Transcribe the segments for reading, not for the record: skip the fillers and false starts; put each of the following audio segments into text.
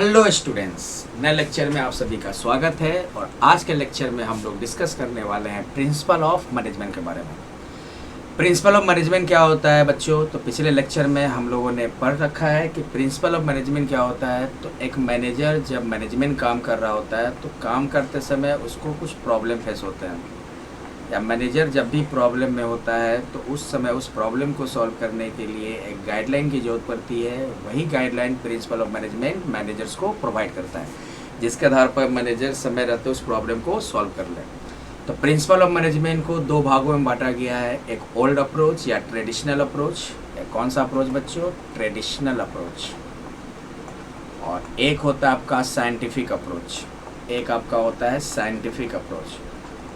Hello students, नए lecture में आप सभी का स्वागत है। और आज के लेक्चर में हम लोग डिस्कस करने वाले हैं प्रिंसिपल ऑफ मैनेजमेंट के बारे में। प्रिंसिपल ऑफ मैनेजमेंट क्या होता है बच्चों? तो पिछले लेक्चर में हम लोगों ने पढ़ रखा है कि प्रिंसिपल ऑफ मैनेजमेंट क्या होता है। तो एक मैनेजर जब मैनेजमेंट काम कर रहा होता है तो काम करते समय उसको कुछ प्रॉब्लम फेस होते हैं, या मैनेजर जब भी प्रॉब्लम में होता है तो उस समय उस प्रॉब्लम को सॉल्व करने के लिए एक गाइडलाइन की ज़रूरत पड़ती है। वही guideline principle of management managers को प्रोवाइड करता है, जिसके आधार पर मैनेजर समय रहते उस प्रॉब्लम को सॉल्व कर ले। तो प्रिंसिपल ऑफ मैनेजमेंट को दो भागों में बांटा गया है, एक ओल्ड अप्रोच या ट्रेडिशनल अप्रोच। कौन सा अप्रोच बच्चों? Traditional approach. और एक होता है आपका साइंटिफिक अप्रोच, एक आपका होता है साइंटिफिक अप्रोच।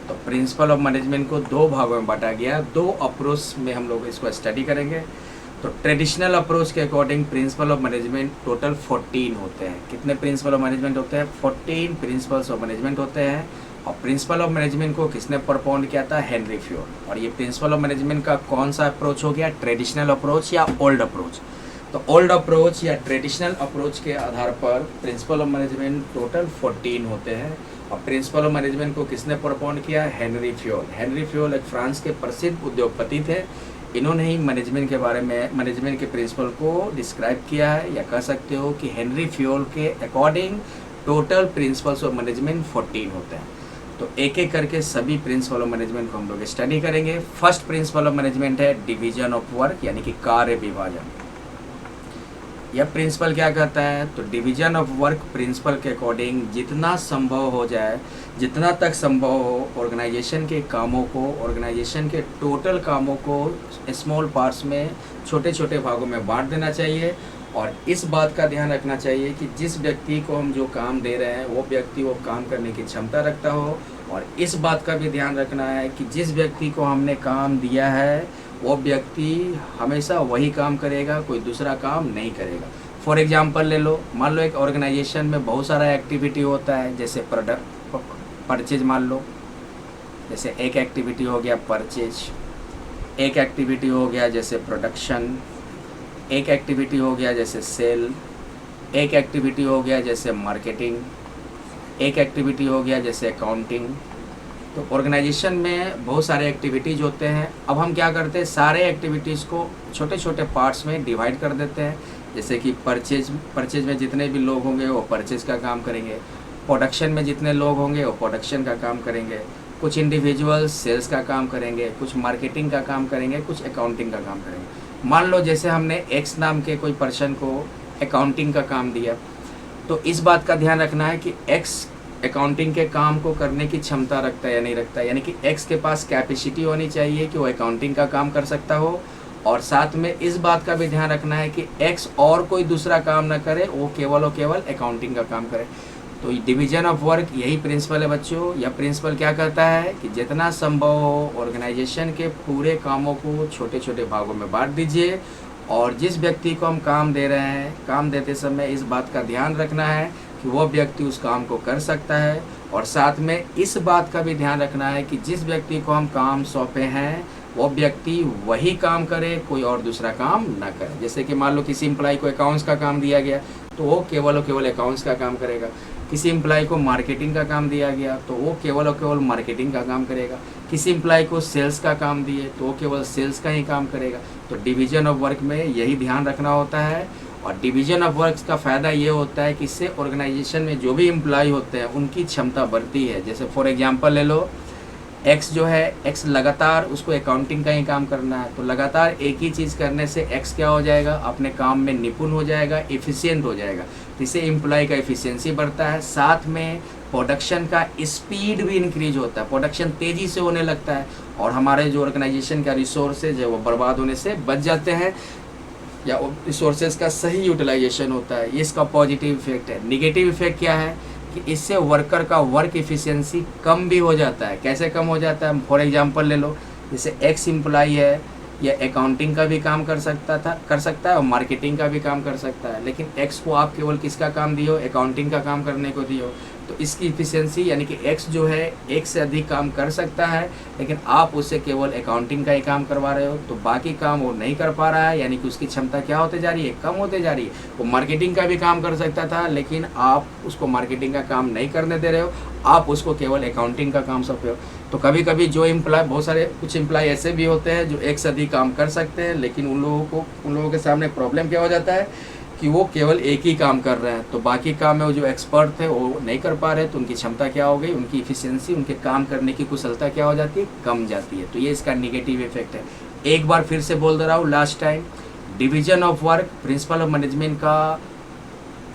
तो प्रिंसिपल ऑफ मैनेजमेंट को दो भागों में बांटा गया, दो अप्रोच में हम लोग इसको स्टडी करेंगे। तो ट्रेडिशनल अप्रोच के according principle of management total 14 होते हैं। कितने प्रिंसिपल ऑफ मैनेजमेंट होते हैं? 14 प्रिंसिपल्स ऑफ मैनेजमेंट होते हैं। और प्रिंसिपल ऑफ मैनेजमेंट को किसने परफॉर्म किया था? Henry Fayol. और ये प्रिंसिपल ऑफ मैनेजमेंट का कौन सा अप्रोच हो गया? ट्रेडिशनल अप्रोच या ओल्ड अप्रोच। तो ओल्ड अप्रोच या ट्रेडिशनल अप्रोच के आधार पर प्रिंसिपल ऑफ मैनेजमेंट टोटल 14 होते हैं। और प्रिंसिपल ऑफ मैनेजमेंट को किसने परफॉर्म किया? Henry Fayol. हेनरी फ्योल एक फ्रांस के प्रसिद्ध उद्योगपति थे। इन्होंने ही मैनेजमेंट के बारे में, मैनेजमेंट के प्रिंसिपल को डिस्क्राइब किया है, या कह सकते हो कि हेनरी फ्योल के according total principles of management 14 होते हैं। तो एक एक करके सभी प्रिंसिपल ऑफ मैनेजमेंट को हम लोग स्टडी करेंगे। फर्स्ट प्रिंसिपल ऑफ मैनेजमेंट है डिवीजन ऑफ वर्क, यानी कि कार्य विभाजन। यह प्रिंसिपल क्या कहता है? तो डिवीजन ऑफ वर्क प्रिंसिपल के अकॉर्डिंग जितना संभव हो जाए, जितना तक संभव हो, ऑर्गेनाइजेशन के कामों को, ऑर्गेनाइजेशन के टोटल कामों को स्मॉल पार्ट्स में, छोटे छोटे भागों में बांट देना चाहिए। और इस बात का ध्यान रखना चाहिए कि जिस व्यक्ति को हम जो काम दे रहे हैं वो व्यक्ति वो काम करने की क्षमता रखता हो। और इस बात का भी ध्यान रखना है कि जिस व्यक्ति को हमने काम दिया है वो व्यक्ति हमेशा वही काम करेगा, कोई दूसरा काम नहीं करेगा। फॉर एग्जांपल ले लो, मान लो एक ऑर्गेनाइजेशन में बहुत सारा एक्टिविटी होता है, जैसे परचेज मान लो। जैसे एक एक्टिविटी हो गया परचेज, एक एक्टिविटी हो गया जैसे प्रोडक्शन, एक एक्टिविटी हो गया जैसे सेल, एक एक्टिविटी हो गया जैसे मार्केटिंग, एक एक्टिविटी हो गया जैसे अकाउंटिंग। तो ऑर्गेनाइजेशन में बहुत सारे एक्टिविटीज़ होते हैं। अब हम क्या करते हैं, सारे एक्टिविटीज़ को छोटे छोटे पार्ट्स में डिवाइड कर देते हैं। जैसे कि परचेज में जितने भी लोग होंगे वो परचेज का काम करेंगे, प्रोडक्शन में जितने लोग होंगे वो प्रोडक्शन का काम करेंगे, कुछ इंडिविजुअल सेल्स का काम करेंगे, कुछ मार्केटिंग का काम करेंगे, कुछ अकाउंटिंग का काम करेंगे। मान लो जैसे हमने एक्स नाम के कोई पर्सन को अकाउंटिंग का काम दिया, तो इस बात का ध्यान रखना है कि एक्स अकाउंटिंग के काम को करने की क्षमता रखता है या नहीं रखता है। यानी कि एक्स के पास कैपेसिटी होनी चाहिए कि वो अकाउंटिंग का काम कर सकता हो। और साथ में इस बात का भी ध्यान रखना है कि एक्स और कोई दूसरा काम ना करे, वो केवल और केवल अकाउंटिंग का काम करे। तो डिवीजन ऑफ वर्क यही प्रिंसिपल है बच्चों। यह प्रिंसिपल क्या कहता है कि जितना संभव हो ऑर्गेनाइजेशन के पूरे कामों को छोटे छोटे भागों में बांट दीजिए। और जिस व्यक्ति को हम काम दे रहे हैं, काम देते समय इस बात का ध्यान रखना है कि वह व्यक्ति उस काम को कर सकता है। और साथ में इस बात का भी ध्यान रखना है कि जिस व्यक्ति को हम काम सौंपे हैं वो व्यक्ति वही काम करे, कोई और दूसरा काम ना करे। जैसे कि मान लो किसी एम्प्लॉय को अकाउंट्स का काम दिया गया तो वो केवल और केवल अकाउंट्स का काम करेगा। किसी एम्प्लॉय को मार्केटिंग का काम दिया गया तो वो केवल और केवल मार्केटिंग का काम करेगा। किसी एम्प्लॉय को सेल्स का काम दिए तो वो केवल सेल्स का ही काम करेगा। तो डिवीजन ऑफ वर्क में यही ध्यान रखना होता है। और डिवीजन ऑफ वर्क का फ़ायदा ये होता है कि इससे ऑर्गेनाइजेशन में जो भी एम्प्लॉय होते हैं उनकी क्षमता बढ़ती है। जैसे फॉर एग्जांपल ले लो, एक्स जो है, एक्स लगातार उसको अकाउंटिंग का ही काम करना है, तो लगातार एक ही चीज़ करने से एक्स क्या हो जाएगा, अपने काम में निपुण हो जाएगा, एफिशिएंट हो जाएगा। इससे एम्प्लॉय का एफिशिएंसी बढ़ता है। साथ में प्रोडक्शन का स्पीड भी इंक्रीज होता है, प्रोडक्शन तेज़ी से होने लगता है। और हमारे जो ऑर्गेनाइजेशन का रिसोर्सेज है वो बर्बाद होने से बच जाते हैं, या रिसोर्सेज का सही यूटिलाइजेशन होता है। ये इसका पॉजिटिव इफेक्ट है। निगेटिव इफेक्ट क्या है कि इससे वर्कर का वर्क एफिशिएंसी कम भी हो जाता है। कैसे कम हो जाता है? फॉर एग्जांपल ले लो, जैसे एक्स एम्प्लॉय है, ये अकाउंटिंग का भी काम कर सकता है और मार्केटिंग का भी काम कर सकता है। लेकिन एक्स को आप केवल किसका काम दियो? अकाउंटिंग का काम करने को दियो। तो इसकी इफिशियंसी यानी कि एक्स जो है एक से अधिक काम कर सकता है, लेकिन आप उससे केवल अकाउंटिंग का ही काम करवा रहे हो, तो बाकी काम वो नहीं कर पा रहा है, यानी कि उसकी क्षमता क्या होते जा रही है, कम होते जा रही है। वो मार्केटिंग का भी काम कर सकता था, लेकिन आप उसको मार्केटिंग का काम नहीं करने दे रहे हो, आप उसको केवल अकाउंटिंग का काम सौंपे हो। तो कभी कभी जो एम्प्लॉय, बहुत सारे कुछ एम्प्लॉय ऐसे भी होते हैं जो एक से अधिक काम कर सकते हैं, लेकिन उन लोगों के सामने प्रॉब्लम क्या हो जाता है कि वो केवल एक ही काम कर रहे हैं, तो बाकी काम में वो जो एक्सपर्ट थे वो नहीं कर पा रहे, तो उनकी क्षमता क्या हो गई, उनकी इफिशियंसी, उनके काम करने की कुशलता क्या हो जाती है, कम जाती है। तो ये इसका निगेटिव इफेक्ट है। एक बार फिर से बोल दे रहा हूँ last time, division of work principle of management का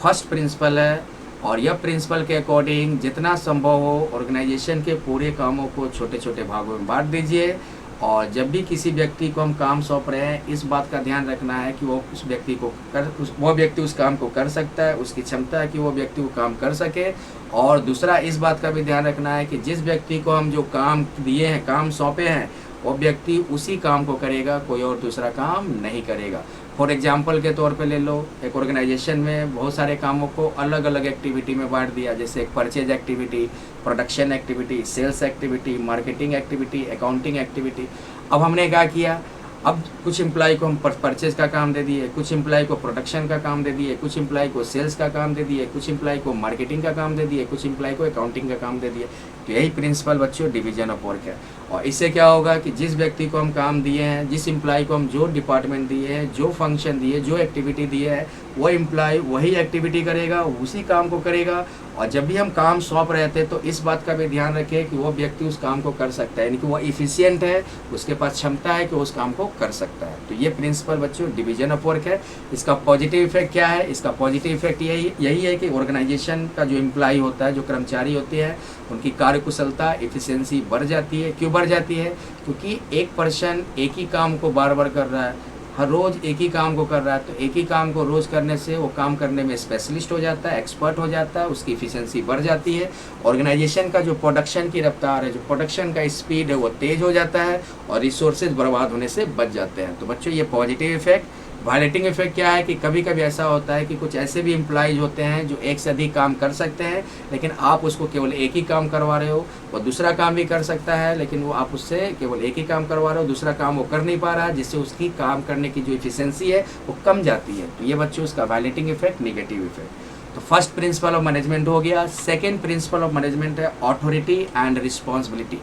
फर्स्ट प्रिंसिपल है, और यह प्रिंसिपल के अकॉर्डिंग जितना संभव हो ऑर्गेनाइजेशन के पूरे कामों को छोटे छोटे भागों में बांट दीजिए, और जब भी किसी व्यक्ति को हम काम सौंप रहे हैं इस बात का ध्यान रखना है कि वो व्यक्ति उस काम को कर सकता है, उसकी क्षमता है कि वो व्यक्ति वो काम कर सके। और दूसरा इस बात का भी ध्यान रखना है कि जिस व्यक्ति को हम जो काम दिए हैं, काम सौंपे हैं, वो व्यक्ति उसी काम को करेगा, कोई और दूसरा काम नहीं करेगा। फॉर एग्जाम्पल के तौर पे ले लो, एक ऑर्गेनाइजेशन में बहुत सारे कामों को अलग अलग एक्टिविटी में बांट दिया, जैसे एक purchase activity, production activity, sales activity, marketing activity, accounting activity. अब हमने क्या किया, अब कुछ एम्प्लॉय को हम परचेज का काम दे दिए, कुछ एम्प्लॉय को प्रोडक्शन का काम दे दिए, कुछ एम्प्लॉय को सेल्स का काम दे दिए, कुछ एम्प्लॉय को मार्केटिंग का काम दे दिए, कुछ एम्प्लॉय को अकाउंटिंग का काम दे दिए। तो यही प्रिंसिपल बच्चों डिवीजन ऑफ वर्क है। और इससे क्या होगा कि जिस व्यक्ति को हम काम दिए हैं, जिस एम्प्लॉय को हम जो डिपार्टमेंट दिए हैं, जो फंक्शन दिए, जो एक्टिविटी दिए है, वो एम्प्लॉय वही एक्टिविटी करेगा, उसी काम को करेगा। और जब भी हम काम सौंप रहे थे तो इस बात का भी ध्यान रखें कि वो व्यक्ति उस काम को कर सकता है, यानी कि वो इफिशियंट है, उसके पास क्षमता है कि उस काम को कर सकता है। तो ये प्रिंसिपल बच्चों डिवीजन ऑफ वर्क है। इसका पॉजिटिव इफेक्ट क्या है, इसका पॉजिटिव इफेक्ट यही है कि ऑर्गेनाइजेशन का जो एम्प्लॉय होता है, जो कर्मचारी होते हैं, उनकी कार्यकुशलता, इफिशियंसी बढ़ जाती है। क्यों बढ़ जाती है? क्योंकि एक पर्सन एक ही काम को बार बार कर रहा है, हर रोज़ एक ही काम को कर रहा है, तो एक ही काम को रोज़ करने से वो काम करने में स्पेशलिस्ट हो जाता है, एक्सपर्ट हो जाता है, उसकी इफिशियंसी बढ़ जाती है। ऑर्गेनाइजेशन का जो प्रोडक्शन की रफ्तार है, जो प्रोडक्शन का स्पीड है, वो तेज़ हो जाता है और रिसोर्सेज बर्बाद होने से बच जाते हैं। तो बच्चों ये पॉजिटिव इफेक्ट। वायलेटिंग इफेक्ट क्या है कि कभी कभी ऐसा होता है कि कुछ ऐसे भी एम्प्लॉयज़ होते हैं जो एक से अधिक काम कर सकते हैं, लेकिन आप उसको केवल एक ही काम करवा रहे हो। वो दूसरा काम भी कर सकता है, लेकिन वो आप उससे केवल एक ही काम करवा रहे हो, दूसरा काम वो कर नहीं पा रहा है, जिससे उसकी काम करने की जो इफिशियंसी है वो कम जाती है। तो ये बच्चों उसका वायलेटिंग इफेक्ट, निगेटिव इफेक्ट। तो फर्स्ट प्रिंसिपल ऑफ मैनेजमेंट हो गया। सेकेंड प्रिंसिपल ऑफ मैनेजमेंट है अथॉरिटी एंड रिस्पॉन्सिबिलिटी।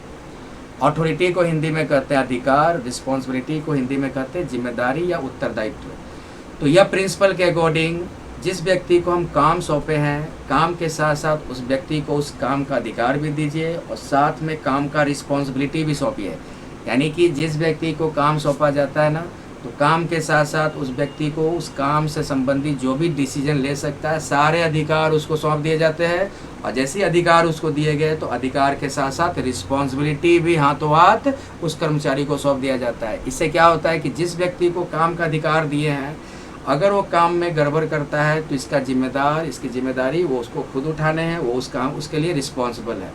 अथॉरिटी को हिंदी में कहते हैं अधिकार, रिस्पॉन्सिबिलिटी को हिंदी में कहते हैं जिम्मेदारी या उत्तरदायित्व। तो यह प्रिंसिपल के अकॉर्डिंग जिस व्यक्ति को हम काम सौंपे हैं, काम के साथ साथ उस व्यक्ति को उस काम का अधिकार भी दीजिए और साथ में काम का रिस्पॉन्सिबिलिटी भी सौंपिए। यानी कि जिस व्यक्ति को काम सौंपा जाता है ना, तो काम के साथ साथ उस व्यक्ति को उस काम से संबंधित जो भी डिसीजन ले सकता है, सारे अधिकार उसको सौंप दिए जाते हैं। और जैसे अधिकार उसको दिए गए तो अधिकार के साथ साथ रिस्पॉन्सिबिलिटी भी हाथों हाथ उस कर्मचारी को सौंप दिया जाता है। इससे क्या होता है कि जिस व्यक्ति को काम का अधिकार दिए हैं, अगर वो काम में गड़बड़ करता है तो इसकी जिम्मेदारी वो उसको खुद उठाने हैं, वो उसके लिए रिस्पॉन्सिबल है।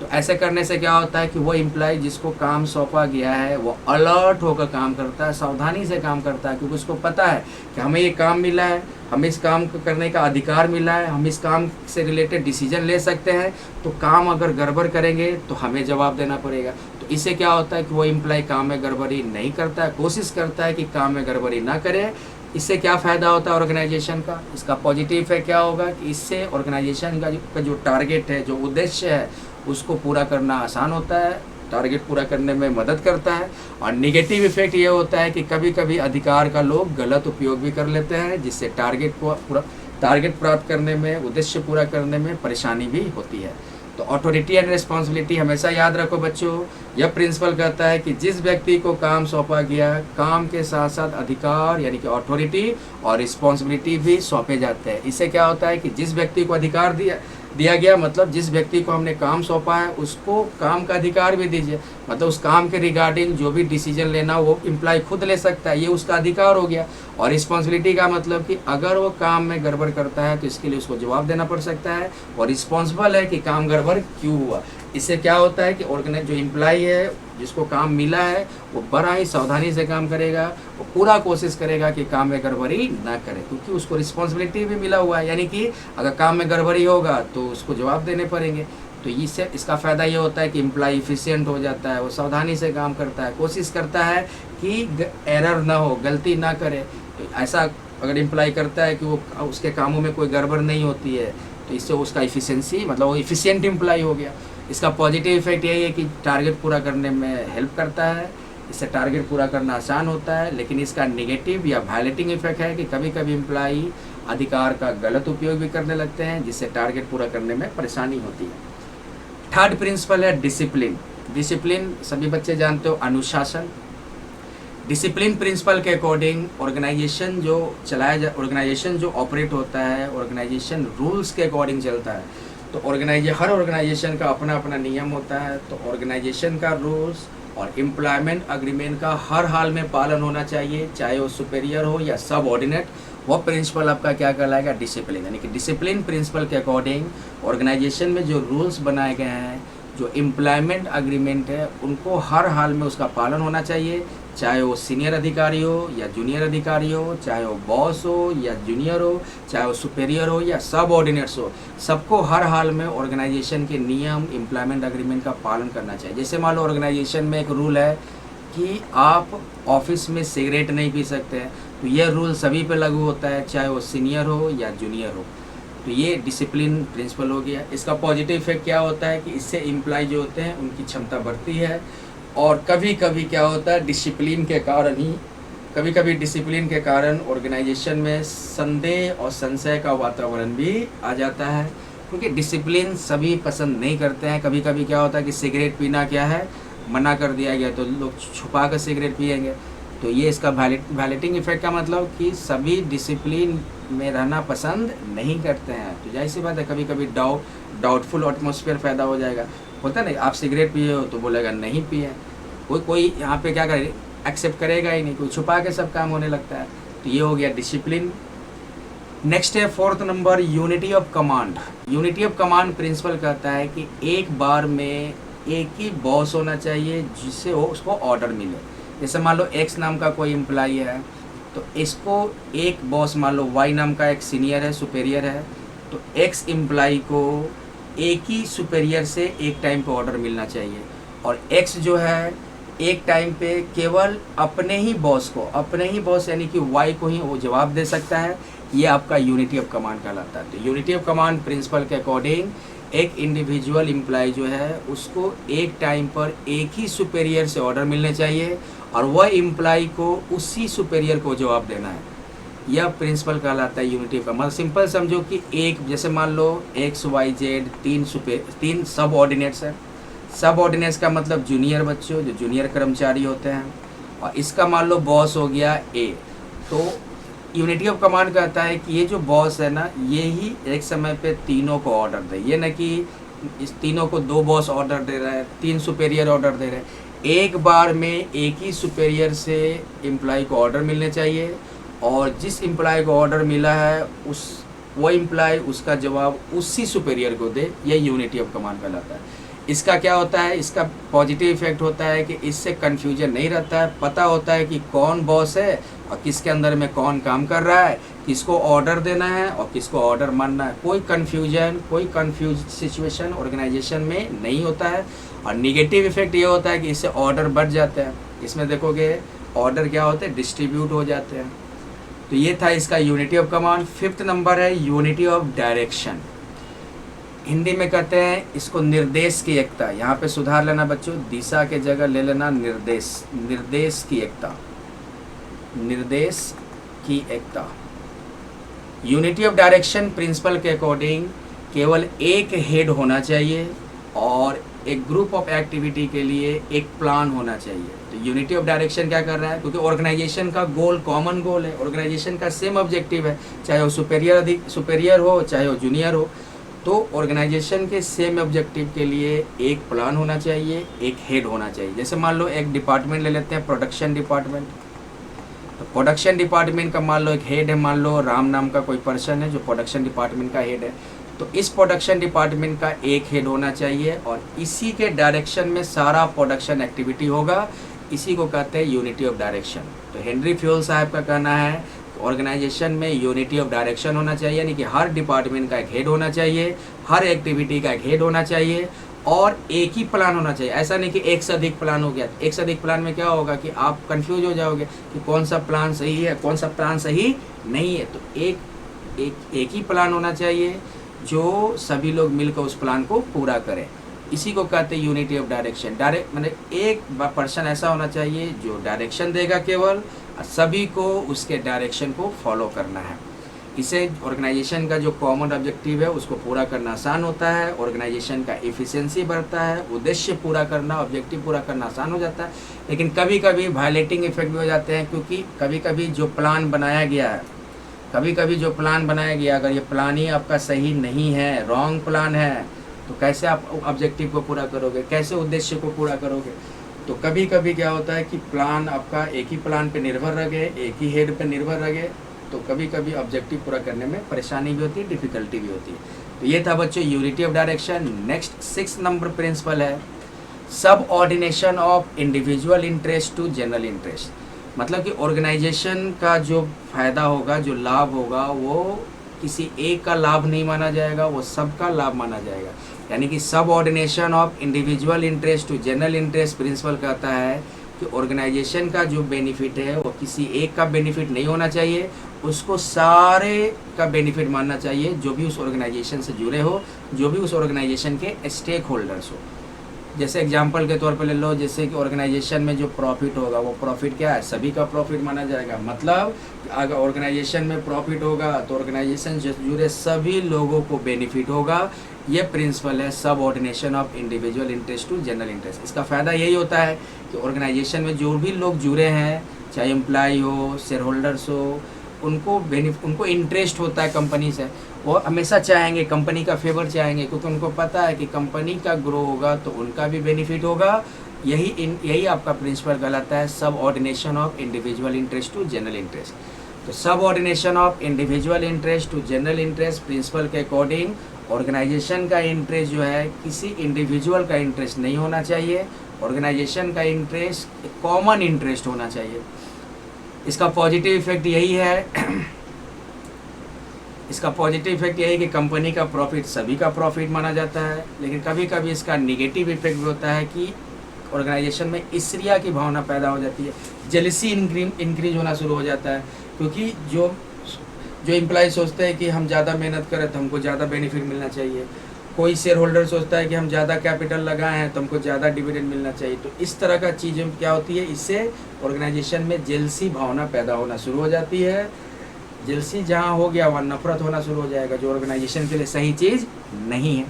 तो ऐसे करने से क्या होता है कि वो एम्प्लॉय जिसको काम सौंपा गया है वो अलर्ट होकर काम करता है, सावधानी से काम करता है, क्योंकि उसको पता है कि हमें ये काम मिला है, हमें इस काम को करने का अधिकार मिला है, हम इस काम से रिलेटेड डिसीजन ले सकते हैं। तो काम अगर गड़बड़ करेंगे तो हमें जवाब देना पड़ेगा। तो इससे क्या होता है कि वो एम्प्लॉय काम में गड़बड़ी नहीं करता है, कोशिश करता है कि काम में गड़बड़ी ना करे। इससे क्या फ़ायदा होता है ऑर्गेनाइजेशन का? इसका पॉजिटिव इफेक्ट क्या होगा कि इससे ऑर्गेनाइजेशन का जो टारगेट है, जो उद्देश्य है, उसको पूरा करना आसान होता है, टारगेट पूरा करने में मदद करता है। और निगेटिव इफेक्ट ये होता है कि कभी कभी अधिकार का लोग गलत उपयोग भी कर लेते हैं, जिससे टारगेट प्राप्त करने में, उद्देश्य पूरा करने में परेशानी भी होती है। तो अथॉरिटी एंड रिस्पॉन्सिबिलिटी हमेशा याद रखो बच्चों। यह प्रिंसिपल कहता है कि जिस व्यक्ति को काम सौंपा गया, काम के साथ साथ अधिकार यानी कि अथॉरिटी और रिस्पॉन्सिबिलिटी भी सौंपे जाते हैं। इससे क्या होता है कि जिस व्यक्ति को अधिकार दिया गया, मतलब जिस व्यक्ति को हमने काम सौंपा है उसको काम का अधिकार भी दीजिए, मतलब उस काम के रिगार्डिंग जो भी डिसीजन लेना वो एम्प्लॉय खुद ले सकता है, ये उसका अधिकार हो गया। और रिस्पॉन्सिबिलिटी का मतलब कि अगर वो काम में गड़बड़ करता है तो इसके लिए उसको जवाब देना पड़ सकता है और रिस्पॉन्सिबल है कि काम गड़बड़ क्यों हुआ। इससे क्या होता है कि जो एम्प्लॉय है जिसको काम मिला है वो बड़ा ही सावधानी से काम करेगा, वो पूरा कोशिश करेगा कि काम में गड़बड़ी ना करे, क्योंकि उसको रिस्पॉन्सिबिलिटी भी मिला हुआ है, यानी कि अगर काम में गड़बड़ी होगा तो उसको जवाब देने पड़ेंगे। तो इससे इसका फ़ायदा ये होता है कि एम्प्लॉय इफ़िशिएंट हो जाता है, वो सावधानी से काम करता है, कोशिश करता है कि एरर ना हो, गलती ना करे। तो ऐसा अगर एम्प्लॉय करता है कि वो उसके कामों में कोई गड़बड़ नहीं होती है, तो इससे उसका इफ़िशिएंसी मतलब वो इफ़िशिएंट एम्प्लॉय हो गया। इसका पॉजिटिव इफेक्ट यही है कि टारगेट पूरा करने में हेल्प करता है, इससे टारगेट पूरा करना आसान होता है। लेकिन इसका नेगेटिव या वायलेटिंग इफेक्ट है कि कभी कभी एम्प्लॉय अधिकार का गलत उपयोग भी करने लगते हैं, जिससे टारगेट पूरा करने में परेशानी होती है। थर्ड प्रिंसिपल है डिसिप्लिन। डिसिप्लिन सभी बच्चे जानते हो, अनुशासन। डिसिप्लिन प्रिंसिपल के अकॉर्डिंग ऑर्गेनाइजेशन जो ऑपरेट होता है, ऑर्गेनाइजेशन रूल्स के अकॉर्डिंग चलता है। तो हर ऑर्गेनाइजेशन का अपना अपना नियम होता है। तो ऑर्गेनाइजेशन का रूल्स और एम्प्लॉयमेंट अग्रीमेंट का हर हाल में पालन होना चाहिए, चाहे वो सुपेरियर हो या सब ऑर्डिनेट। वो प्रिंसिपल आपका क्या कहलाएगा? डिसिप्लिन। यानी कि डिसिप्लिन प्रिंसिपल के अकॉर्डिंग ऑर्गेनाइजेशन में जो रूल्स बनाए गए हैं, जो एम्प्लॉयमेंट अग्रीमेंट है, उनको हर हाल में उसका पालन होना चाहिए, चाहे वो सीनियर अधिकारी हो या जूनियर अधिकारी हो, चाहे वो बॉस हो या जूनियर हो, चाहे वो सुपेरियर हो या सब ऑर्डिनेट्स हो, सबको हर हाल में ऑर्गेनाइजेशन के नियम, एम्प्लॉयमेंट अग्रीमेंट का पालन करना चाहिए। जैसे मान लो ऑर्गेनाइजेशन में एक रूल है कि आप ऑफिस में सिगरेट नहीं पी सकते हैं, तो ये रूल सभी पे लागू होता है, चाहे वो सीनियर हो या जूनियर हो। तो ये डिसिप्लिन प्रिंसिपल हो गया। इसका पॉजिटिव इफेक्ट क्या होता है कि इससे एम्प्लॉय जो होते हैं उनकी क्षमता बढ़ती है। और कभी कभी क्या होता है, डिसिप्लिन के कारण ऑर्गेनाइजेशन में संदेह और संशय का वातावरण भी आ जाता है, क्योंकि डिसिप्लिन सभी पसंद नहीं करते हैं। कभी कभी क्या होता है कि सिगरेट पीना क्या है, मना कर दिया गया तो लोग छुपा कर सिगरेट पिएंगे। तो ये इसका वैलिडिटी इफेक्ट का मतलब कि सभी डिसिप्लिन में रहना पसंद नहीं करते हैं। तो जाहिर सी बात है, कभी कभी डाउटफुल एटमॉस्फेयर पैदा हो जाएगा। होता है ना, आप सिगरेट पिए हो तो बोलेगा नहीं पिए, कोई यहाँ पे क्या करे, एक्सेप्ट करेगा ही नहीं, कोई छुपा के सब काम होने लगता है। तो ये हो गया डिसिप्लिन। नेक्स्ट है fourth number, unity of command. Unity of command principle कहता है कि एक बार में एक ही बॉस होना चाहिए जिससे उसको ऑर्डर मिले। जैसे मान लो एक्स नाम का कोई एम्प्लॉई है, तो इसको एक बॉस, मान लो वाई नाम का एक सीनियर है, सुपेरियर है, तो एक्स एम्प्लॉई को एक ही सुपेरियर से एक टाइम पे ऑर्डर मिलना चाहिए। और एक्स जो है एक टाइम पे केवल अपने ही बॉस यानी कि वाई को ही वो जवाब दे सकता है। ये आपका यूनिटी ऑफ कमांड कहलाता है। तो यूनिटी ऑफ कमांड प्रिंसिपल के अकॉर्डिंग एक इंडिविजुअल एम्प्लॉय जो है उसको एक टाइम पर एक ही सुपेरियर से ऑर्डर मिलने चाहिए और वह एम्प्लॉय को उसी सुपेरियर को जवाब देना है। यह प्रिंसिपल कहलाता है यूनिटी ऑफ कमांड। सिंपल समझो कि एक, जैसे मान लो एक्स वाई जेड तीन सब ऑर्डिनेट्स हैं। सब ऑर्डिनेट्स का मतलब जूनियर बच्चों, जो जूनियर कर्मचारी होते हैं, और इसका मान लो बॉस हो गया ए। तो यूनिटी ऑफ कमांड कहता है कि ये जो बॉस है ना, ये ही एक समय पे तीनों को ऑर्डर दे। ये ना कि इस तीनों को दो बॉस ऑर्डर दे रहा है, तीन सुपेरियर ऑर्डर दे रहे हैं। एक बार में एक ही सुपेरियर से एम्प्लॉय को ऑर्डर मिलने चाहिए, और जिस एम्प्लॉय को ऑर्डर मिला है वो एम्प्लॉय उसका जवाब उसी सुपेरियर को दे। यह यूनिटी ऑफ कमांड कहलाता है। इसका क्या होता है, इसका पॉजिटिव इफेक्ट होता है कि इससे कन्फ्यूजन नहीं रहता है, पता होता है कि कौन बॉस है और किसके अंदर में कौन काम कर रहा है, किसको ऑर्डर देना है और किसको ऑर्डर मानना है। कोई कंफ्यूज सिचुएशन ऑर्गेनाइजेशन में नहीं होता है। और निगेटिव इफेक्ट ये होता है कि इससे ऑर्डर बढ़ जाते हैं। इसमें देखोगे ऑर्डर क्या होते हैं, डिस्ट्रीब्यूट हो जाते हैं। तो ये था इसका unity of command. Fifth number है यूनिटी ऑफ डायरेक्शन। हिंदी में कहते हैं इसको निर्देश की एकता। यहाँ पे सुधार लेना बच्चों, दिशा के जगह ले लेना निर्देश की एकता। यूनिटी ऑफ डायरेक्शन प्रिंसिपल के अकॉर्डिंग केवल एक हेड होना चाहिए और एक ग्रुप ऑफ एक्टिविटी के लिए एक प्लान होना चाहिए। तो यूनिटी ऑफ डायरेक्शन क्या कर रहा है, क्योंकि ऑर्गेनाइजेशन का गोल कॉमन गोल है, ऑर्गेनाइजेशन का सेम ऑब्जेक्टिव है, चाहे वो सुपेरियर हो चाहे वो जूनियर हो। तो ऑर्गेनाइजेशन के सेम ऑब्जेक्टिव के लिए एक प्लान होना चाहिए, एक हेड होना चाहिए। जैसे मान लो एक डिपार्टमेंट ले लेते हैं, प्रोडक्शन डिपार्टमेंट। तो प्रोडक्शन डिपार्टमेंट का मान लो एक हेड है, मान लो राम नाम का कोई पर्सन है जो प्रोडक्शन डिपार्टमेंट का हेड है। तो इस प्रोडक्शन डिपार्टमेंट का एक हेड होना चाहिए और इसी के डायरेक्शन में सारा प्रोडक्शन एक्टिविटी होगा। इसी को कहते हैं यूनिटी ऑफ डायरेक्शन। तो हेनरी फ्यूल साहब का कहना है ऑर्गेनाइजेशन में यूनिटी ऑफ डायरेक्शन होना चाहिए, यानी कि हर डिपार्टमेंट का एक हेड होना चाहिए, हर एक्टिविटी का एक हेड होना चाहिए और एक ही प्लान होना चाहिए। ऐसा नहीं कि एक से अधिक प्लान हो गया। एक से अधिक प्लान में क्या होगा कि आप कंफ्यूज हो जाओगे कि कौन सा प्लान सही है, कौन सा प्लान सही नहीं है। तो एक ही प्लान होना चाहिए जो सभी लोग मिलकर उस प्लान को पूरा करें। इसी को कहते हैं यूनिटी ऑफ डायरेक्शन। मतलब एक पर्सन ऐसा होना चाहिए जो डायरेक्शन देगा केवल, सभी को उसके डायरेक्शन को फॉलो करना है। इसे ऑर्गेनाइजेशन का जो कॉमन ऑब्जेक्टिव है उसको पूरा करना आसान होता है, ऑर्गेनाइजेशन का एफिशिएंसी बढ़ता है, उद्देश्य पूरा करना, ऑब्जेक्टिव पूरा करना आसान हो जाता है। लेकिन कभी कभी वायलेटिंग इफेक्ट भी हो जाते हैं, क्योंकि कभी कभी जो प्लान बनाया गया है, अगर ये प्लान ही आपका सही नहीं है, रॉन्ग प्लान है, तो कैसे आप ऑब्जेक्टिव को पूरा करोगे, कैसे उद्देश्य को पूरा करोगे। तो कभी कभी क्या होता है कि प्लान आपका एक ही प्लान पे निर्भर रह गए, एक ही हेड पे निर्भर रह गए, तो कभी कभी ऑब्जेक्टिव पूरा करने में परेशानी भी होती है, डिफिकल्टी भी होती है। तो ये था बच्चों unity of direction. Next 6 number principle है subordination of individual interest to general interest. मतलब कि ऑर्गेनाइजेशन का जो फायदा होगा, जो लाभ होगा, वो किसी एक का लाभ नहीं माना जाएगा, वो सबका लाभ माना जाएगा। यानी कि subordination of individual interest to general interest principle कहता है कि ऑर्गेनाइजेशन का जो बेनिफिट है वो किसी एक का बेनिफिट नहीं होना चाहिए, उसको सारे का बेनिफिट मानना चाहिए, जो भी उस ऑर्गेनाइजेशन से जुड़े हो, जो भी उस ऑर्गेनाइजेशन के स्टेक होल्डर्स हो। जैसे एग्जांपल के तौर पर ले लो, जैसे कि ऑर्गेनाइजेशन में जो प्रॉफिट होगा वो प्रॉफिट क्या है, सभी का प्रॉफिट माना जाएगा। मतलब अगर ऑर्गेनाइजेशन में प्रॉफिट होगा तो ऑर्गेनाइजेशन से जुड़े सभी लोगों को बेनिफिट होगा। ये प्रिंसिपल है subordination of individual interest to general interest. इसका फ़ायदा यही होता है कि ऑर्गेनाइजेशन में जो भी लोग जुड़े हैं, चाहे एम्प्लॉय हो, शेयर होल्डर्स हो, उनको इंटरेस्ट होता है कंपनी से, वो हमेशा चाहेंगे, कंपनी का फेवर चाहेंगे, क्योंकि उनको पता है कि कंपनी का ग्रो होगा तो उनका भी बेनिफिट होगा। यही आपका प्रिंसिपल कहलाता है subordination of individual interest to general interest. तो subordination of individual interest to general interest principle के अकॉर्डिंग ऑर्गेनाइजेशन का इंटरेस्ट जो है किसी इंडिविजुअल का इंटरेस्ट नहीं होना चाहिए, ऑर्गेनाइजेशन का इंटरेस्ट कॉमन इंटरेस्ट होना चाहिए। इसका पॉजिटिव इफेक्ट यही है कि कंपनी का प्रॉफिट सभी का प्रॉफिट माना जाता है। लेकिन कभी कभी इसका निगेटिव इफेक्ट भी होता है कि ऑर्गेनाइजेशन में ईर्ष्या की भावना पैदा हो जाती है, जेलसी इंक्रीज होना शुरू हो जाता है, क्योंकि जो एम्प्लॉय सोचते हैं कि हम ज़्यादा मेहनत करें तो हमको ज़्यादा बेनिफिट मिलना चाहिए, कोई शेयर होल्डर सोचता है कि हम ज़्यादा कैपिटल लगाए हैं तो हमको ज़्यादा डिविडेंड मिलना चाहिए। तो इस तरह का चीज़ें क्या होती है, इससे ऑर्गेनाइजेशन में जेलसी भावना पैदा होना शुरू हो जाती है। जेलसी जहाँ हो गया वहाँ नफरत होना शुरू हो जाएगा, जो ऑर्गेनाइजेशन के लिए सही चीज़ नहीं है।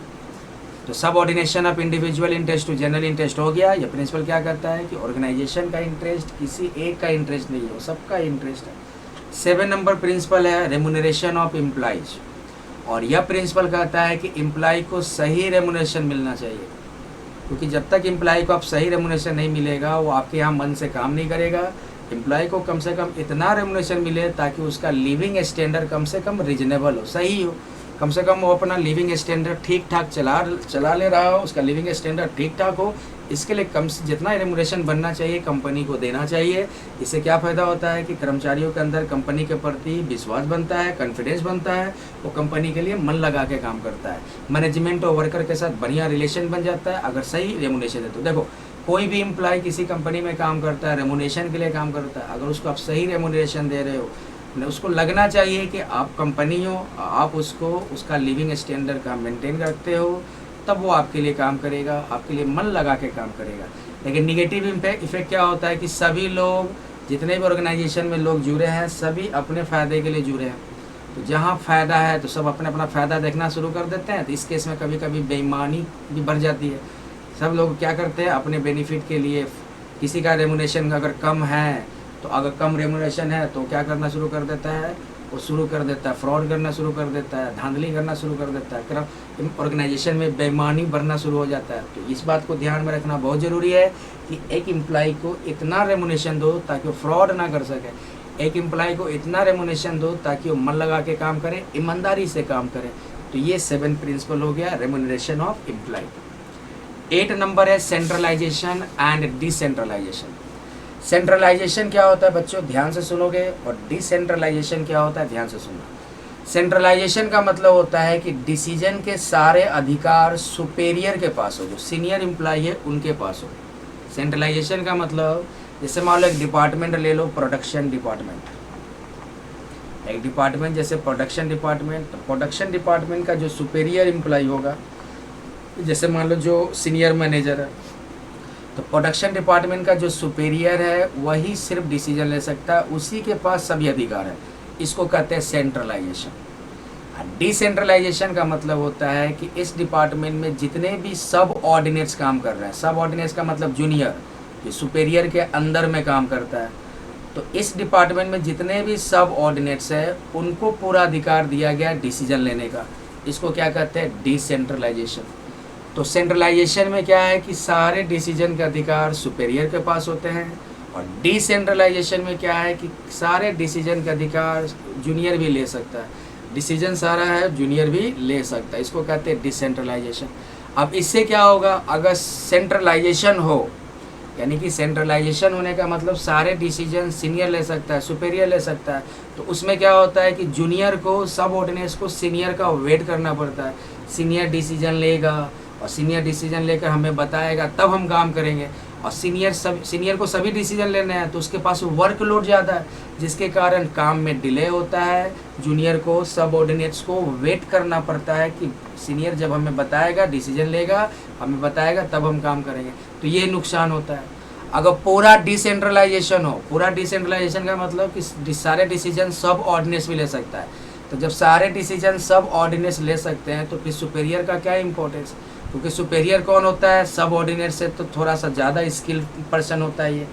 तो subordination of individual interest to general interest हो गया। यह प्रिंसिपल क्या करता है कि ऑर्गेनाइजेशन का इंटरेस्ट किसी एक का इंटरेस्ट नहीं है, सबका इंटरेस्ट है। 7 नंबर प्रिंसिपल है रेमुनरेशन ऑफ एम्प्लॉयज, और यह प्रिंसिपल कहता है कि एम्प्लॉय को सही रेमुनरेशन मिलना चाहिए, क्योंकि जब तक एम्प्लॉय को आप सही रेमुनरेशन नहीं मिलेगा वो आपके यहाँ मन से काम नहीं करेगा। एम्प्लॉय को कम से कम इतना रेमुनरेशन मिले ताकि उसका लिविंग स्टैंडर्ड कम से कम रिजनेबल हो, सही हो, कम से कम वो अपना लिविंग स्टैंडर्ड ठीक ठाक चला ले रहा हो, उसका लिविंग स्टैंडर्ड ठीक ठाक हो। इसके लिए जितना रेमुनरेशन बनना चाहिए कंपनी को देना चाहिए। इससे क्या फ़ायदा होता है कि कर्मचारियों के अंदर कंपनी के प्रति विश्वास बनता है, कॉन्फिडेंस बनता है, वो कंपनी के लिए मन लगा के काम करता है, मैनेजमेंट और वर्कर के साथ बढ़िया रिलेशन बन जाता है अगर सही रेमुनरेशन है। तो देखो कोई भी एम्प्लॉय किसी कंपनी में काम करता है, रेमुनरेशन के लिए काम करता है, अगर उसको आप सही रेमुनरेशन दे रहे हो, उसको लगना चाहिए कि आप कंपनी हो, आप उसको उसका लिविंग स्टैंडर्ड का मेंटेन करते हो, तब वो आपके लिए काम करेगा, आपके लिए मन लगा के काम करेगा। लेकिन निगेटिव इफेक्ट क्या होता है कि सभी लोग, जितने भी ऑर्गेनाइजेशन में लोग जुड़े हैं, सभी अपने फ़ायदे के लिए जुड़े हैं। तो जहाँ फ़ायदा है तो सब अपना फ़ायदा देखना शुरू कर देते हैं। तो इस केस में कभी कभी बेईमानी भी बढ़ जाती है। सब लोग क्या करते हैं अपने बेनिफिट के लिए, किसी का रेमुनेशन अगर कम है तो अगर कम रेमुनेशन है तो क्या करना शुरू कर देता है, वो शुरू कर देता है फ्रॉड करना शुरू कर देता है, धांधली करना शुरू कर देता है, ऑर्गेनाइजेशन में बेईमानी बढ़ना शुरू हो जाता है। तो इस बात को ध्यान में रखना बहुत ज़रूरी है कि एक एम्प्लॉय को इतना रेमुनेशन दो ताकि वो फ्रॉड ना कर सके, एक एम्प्लॉय को इतना रेमुनेशन दो ताकि वो मन लगा के काम करे, ईमानदारी से काम करे। तो ये 7 प्रिंसिपल हो गया रेम्यूनरेशन ऑफ एम्प्लॉय। 8 नंबर है सेंट्रलाइजेशन एंड डिसेंट्रलाइजेशन। सेंट्रलाइजेशन क्या होता है बच्चों, ध्यान से सुनोगे, और डिसेंट्रलाइजेशन क्या होता है, ध्यान से सुनना। सेंट्रलाइजेशन का मतलब होता है कि डिसीजन के सारे अधिकार सुपेरियर के पास हो, जो सीनियर एम्प्लॉय है उनके पास हो। सेंट्रलाइजेशन का मतलब, जैसे मान लो एक डिपार्टमेंट ले लो, प्रोडक्शन डिपार्टमेंट, एक डिपार्टमेंट जैसे प्रोडक्शन डिपार्टमेंट, तो प्रोडक्शन डिपार्टमेंट का जो सुपेरियर एम्प्लॉय होगा, जैसे मान लो जो सीनियर मैनेजर है, तो प्रोडक्शन डिपार्टमेंट का जो सुपेरियर है वही सिर्फ डिसीजन ले सकता है, उसी के पास सभी अधिकार है। इसको कहते हैं सेंट्रलाइजेशन। डिसेंट्रलाइजेशन का मतलब होता है कि इस डिपार्टमेंट में जितने भी सब ऑर्डिनेट्स काम कर रहे हैं, सब ऑर्डिनेट्स का मतलब जूनियर, जो सुपेरियर के अंदर में काम करता है, तो इस डिपार्टमेंट में जितने भी सब ऑर्डिनेट्स है उनको पूरा अधिकार दिया गया डिसीजन लेने का। इसको क्या कहते हैं, डिसेंट्रलाइजेशन। तो सेंट्रलाइजेशन में क्या है कि सारे डिसीजन के अधिकार सुपेरियर के पास होते हैं, और डिसेंट्रलाइजेशन में क्या है कि सारे डिसीजन के अधिकार जूनियर भी ले सकता है, डिसीजन सारा है जूनियर भी ले सकता है। इसको कहते हैं डिसेंट्रलाइजेशन। अब इससे क्या होगा, अगर सेंट्रलाइजेशन हो, यानी कि सेंट्रलाइजेशन होने का मतलब सारे डिसीजन सीनियर ले सकता है, सुपेरियर ले सकता है, तो उसमें क्या होता है कि जूनियर को, सब ऑर्डिनेट्स को सीनियर का वेट करना पड़ता है। सीनियर डिसीजन लेगा और सीनियर डिसीजन लेकर हमें बताएगा, तब हम काम करेंगे। और सीनियर को सभी डिसीजन लेने हैं, तो उसके पास वर्कलोड ज़्यादा है, जिसके कारण काम में डिले होता है। जूनियर को, सब ऑर्डिनेट्स को वेट करना पड़ता है कि सीनियर जब हमें बताएगा, डिसीजन लेगा, हमें बताएगा, तब हम काम करेंगे। तो ये नुकसान होता है। अगर पूरा डिसेंट्रलाइजेशन हो, पूरा डिसेंट्रलाइजेशन का मतलब कि सारे डिसीजन सब ऑर्डिनेट्स भी ले सकता है। तो जब सारे डिसीजन सब ऑर्डिनेट्स ले सकते हैं तो फिर सुपेरियर का क्या इम्पोर्टेंस, क्योंकि सुपेरियर कौन होता है, सब ऑर्डिनेट से तो थोड़ा सा ज़्यादा स्किल पर्सन होता है ये।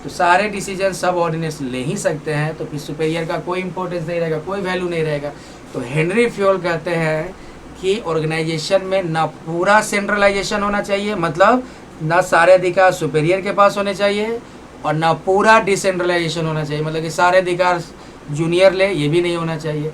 तो सारे डिसीजन सब ऑर्डिनेट्स ले ही सकते हैं, तो फिर सुपेरियर का कोई इंपॉर्टेंस नहीं रहेगा, कोई वैल्यू नहीं रहेगा। तो हेनरी फ्योल कहते हैं कि ऑर्गेनाइजेशन में ना पूरा सेंट्रलाइजेशन होना चाहिए, मतलब ना सारे अधिकार सुपेरियर के पास होने चाहिए, और ना पूरा डिसेंट्रलाइजेशन होना चाहिए, मतलब कि सारे अधिकार जूनियर ले, ये भी नहीं होना चाहिए।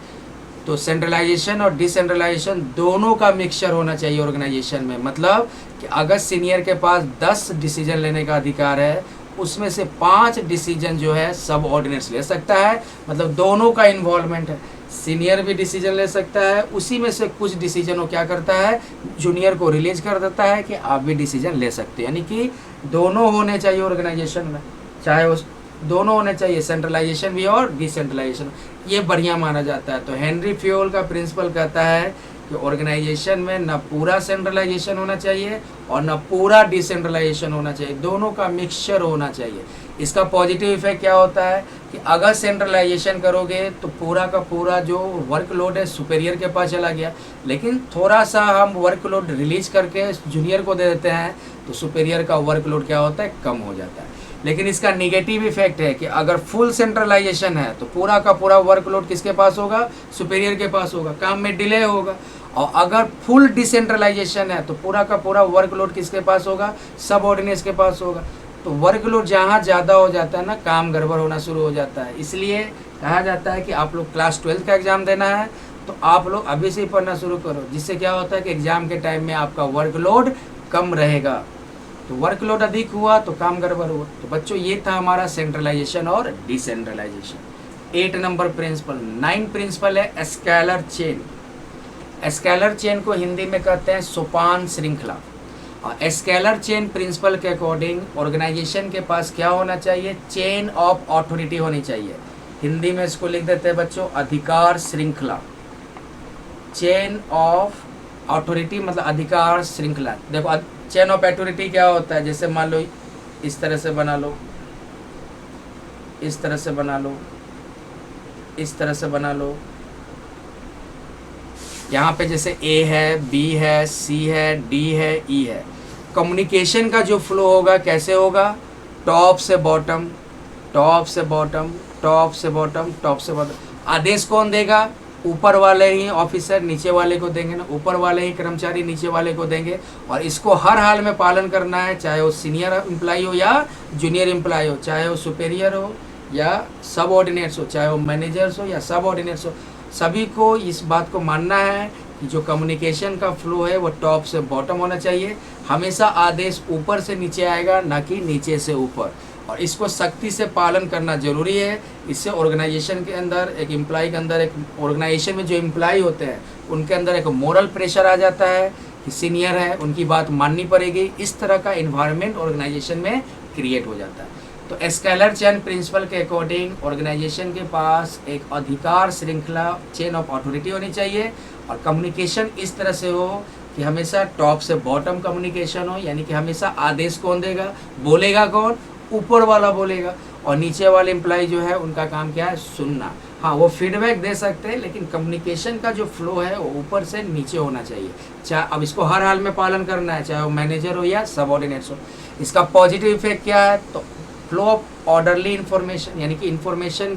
तो सेंट्रलाइजेशन और डिसेंट्रलाइजेशन दोनों का मिक्सचर होना चाहिए ऑर्गेनाइजेशन में। मतलब कि अगर सीनियर के पास 10 डिसीजन लेने का अधिकार है, उसमें से 5 डिसीजन जो है सब ऑर्डिनेट्स ले सकता है, मतलब दोनों का इन्वॉल्वमेंट है। सीनियर भी डिसीजन ले सकता है, उसी में से कुछ डिसीजन वो क्या करता है, जूनियर को रिलीज कर देता है कि आप भी डिसीजन ले सकते हैं। यानी कि दोनों होने चाहिए ऑर्गेनाइजेशन में, चाहे उस दोनों होने चाहिए, सेंट्रलाइजेशन भी और डिसेंट्रलाइजेशन, ये बढ़िया माना जाता है। तो हेनरी फ्योल का प्रिंसिपल कहता है कि ऑर्गेनाइजेशन में ना पूरा सेंट्रलाइजेशन होना चाहिए और ना पूरा डिसेंट्रलाइजेशन होना चाहिए, दोनों का मिक्सचर होना चाहिए। इसका पॉजिटिव इफेक्ट क्या होता है कि अगर सेंट्रलाइजेशन करोगे तो पूरा का पूरा जो वर्कलोड है सुपेरियर के पास चला गया, लेकिन थोड़ा सा हम वर्कलोड रिलीज करके जूनियर को दे देते हैं तो सुपेरियर का वर्कलोड क्या होता है, कम हो जाता है। लेकिन इसका निगेटिव इफेक्ट है कि अगर फुल सेंट्रलाइजेशन है तो पूरा का पूरा वर्कलोड किसके पास होगा, सुपेरियर के पास होगा, काम में डिले होगा। और अगर फुल डिसेंट्रलाइजेशन है तो पूरा का पूरा वर्कलोड किसके पास होगा, सब ऑर्डिनेट्स के पास होगा। तो वर्कलोड जहाँ ज़्यादा हो जाता है ना, काम गड़बड़ होना शुरू हो जाता है। इसलिए कहा जाता है कि आप लोग क्लास 12 का एग्ज़ाम देना है तो आप लोग अभी से ही पढ़ना शुरू करो, जिससे क्या होता है कि एग्ज़ाम के टाइम में आपका वर्कलोड कम रहेगा। तो वर्कलोड अधिक हुआ तो काम गड़बड़ हुआ। तो बच्चों ये था हमारा सेंट्रलाइजेशन और डिसेंट्रलाइजेशन। 8 number principle. 9 प्रिंसिपल है स्केलर चेन। स्केलर चेन को हिंदी में कहते हैं सोपान श्रृंखला। और स्केलर चेन प्रिंसिपल के अकॉर्डिंग ऑर्गेनाइजेशन के पास क्या होना चाहिए, चेन ऑफ अथॉरिटी होनी चाहिए। हिंदी में इसको लिख देते हैं बच्चों अधिकार श्रृंखला। चेन ऑफ अथॉरिटी मतलब अधिकार श्रृंखला। देखो चेन ऑफ अथॉरिटी क्या होता है, जैसे मान लो इस तरह से बना लो, इस तरह से बना लो, इस तरह से बना लो। यहाँ पे जैसे ए है, बी है, सी है, डी है, ई है। कम्युनिकेशन का जो फ्लो होगा कैसे होगा, टॉप से बॉटम, टॉप से बॉटम, टॉप से बॉटम, टॉप से बॉटम। आदेश कौन देगा, ऊपर वाले ही ऑफिसर नीचे वाले को देंगे ना, ऊपर वाले ही कर्मचारी नीचे वाले को देंगे। और इसको हर हाल में पालन करना है, चाहे वो सीनियर एम्प्लॉय हो या जूनियर एम्प्लॉय हो, चाहे वो सुपेरियर हो या सब ऑर्डिनेट्स हो, चाहे वो मैनेजर्स हो या सब ऑर्डिनेट्स हो, सभी को इस बात को मानना है कि जो कम्युनिकेशन का फ्लो है वो टॉप से बॉटम होना चाहिए। हमेशा आदेश ऊपर से नीचे आएगा, ना कि नीचे से ऊपर, और इसको सख्ती से पालन करना ज़रूरी है। इससे ऑर्गेनाइजेशन के अंदर, एक एम्प्लॉय के अंदर, एक ऑर्गेनाइजेशन में जो एम्प्लॉय होते हैं उनके अंदर एक मोरल प्रेशर आ जाता है कि सीनियर है, उनकी बात माननी पड़ेगी। इस तरह का इन्वायरमेंट ऑर्गेनाइजेशन में क्रिएट हो जाता है। तो स्केलर चेन प्रिंसिपल के अकॉर्डिंग ऑर्गेनाइजेशन के पास एक अधिकार श्रृंखला, चेन ऑफ अथॉरिटी होनी चाहिए, और कम्युनिकेशन इस तरह से हो कि हमेशा टॉप से बॉटम कम्युनिकेशन हो, यानी कि हमेशा आदेश कौन देगा, बोलेगा कौन, ऊपर वाला बोलेगा, और नीचे वाले एम्प्लॉय जो है उनका काम क्या है, सुनना। हाँ, वो फीडबैक दे सकते हैं, लेकिन कम्युनिकेशन का जो फ्लो है वो ऊपर से नीचे होना चाहिए। चाहे अब इसको हर हाल में पालन करना है, चाहे वो मैनेजर हो या सबऑर्डिनेट्स हो। इसका पॉजिटिव इफेक्ट क्या है, तो फ्लो ऑफ ऑर्डरली इन्फॉर्मेशन, यानी कि इन्फॉर्मेशन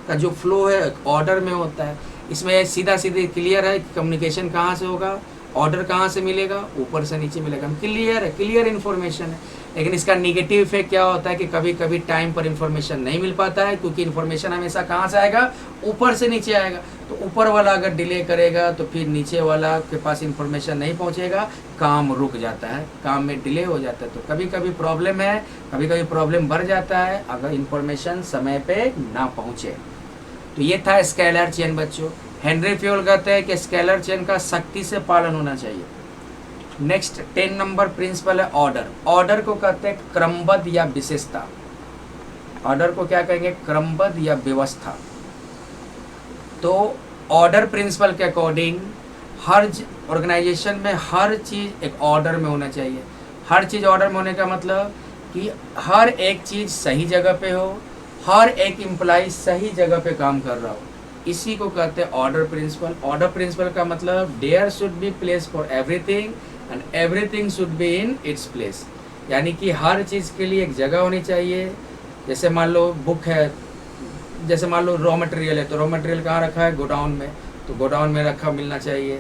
का जो फ्लो है ऑर्डर में होता है। इसमें सीधा सीधे क्लियर है कि कम्युनिकेशन कहाँ से होगा, ऑर्डर कहाँ से मिलेगा, ऊपर से नीचे मिलेगा। क्लियर है, क्लियर इन्फॉर्मेशन है। लेकिन इसका निगेटिव इफेक्ट क्या होता है कि कभी कभी टाइम पर इन्फॉर्मेशन नहीं मिल पाता है, क्योंकि इन्फॉर्मेशन हमेशा कहाँ से आएगा, ऊपर से नीचे आएगा। तो ऊपर वाला अगर डिले करेगा तो फिर नीचे वाला के पास इन्फॉर्मेशन नहीं पहुँचेगा, काम रुक जाता है, काम में डिले हो जाता है। तो कभी कभी प्रॉब्लम है, कभी कभी प्रॉब्लम बढ़ जाता है अगर इन्फॉर्मेशन समय पे ना पहुँचे। तो ये था स्केलर चेन बच्चों। हेनरी फ्यूल कहते हैं कि स्केलर चेन का सख्ती से पालन होना चाहिए। नेक्स्ट 10 नंबर प्रिंसिपल है ऑर्डर। ऑर्डर को कहते हैं क्रमबद्ध या विशेषता। ऑर्डर को क्या कहेंगे, क्रमबद्ध या व्यवस्था। तो ऑर्डर प्रिंसिपल के अकॉर्डिंग हर ऑर्गेनाइजेशन में हर चीज़ एक ऑर्डर में होना चाहिए। हर चीज़ ऑर्डर में होने का मतलब कि हर एक चीज़ सही जगह पे हो, हर एक एम्प्लॉय सही जगह पे काम कर रहा हो, इसी को कहते हैं ऑर्डर प्रिंसिपल। ऑर्डर प्रिंसिपल का मतलब there should be place for everything and everything should be in its place, यानी कि हर चीज़ के लिए एक जगह होनी चाहिए। जैसे मान लो बुक है, जैसे मान लो रॉ मटेरियल है, तो रॉ मटेरियल कहाँ रखा है, गोडाउन में, तो गोडाउन में रखा मिलना चाहिए।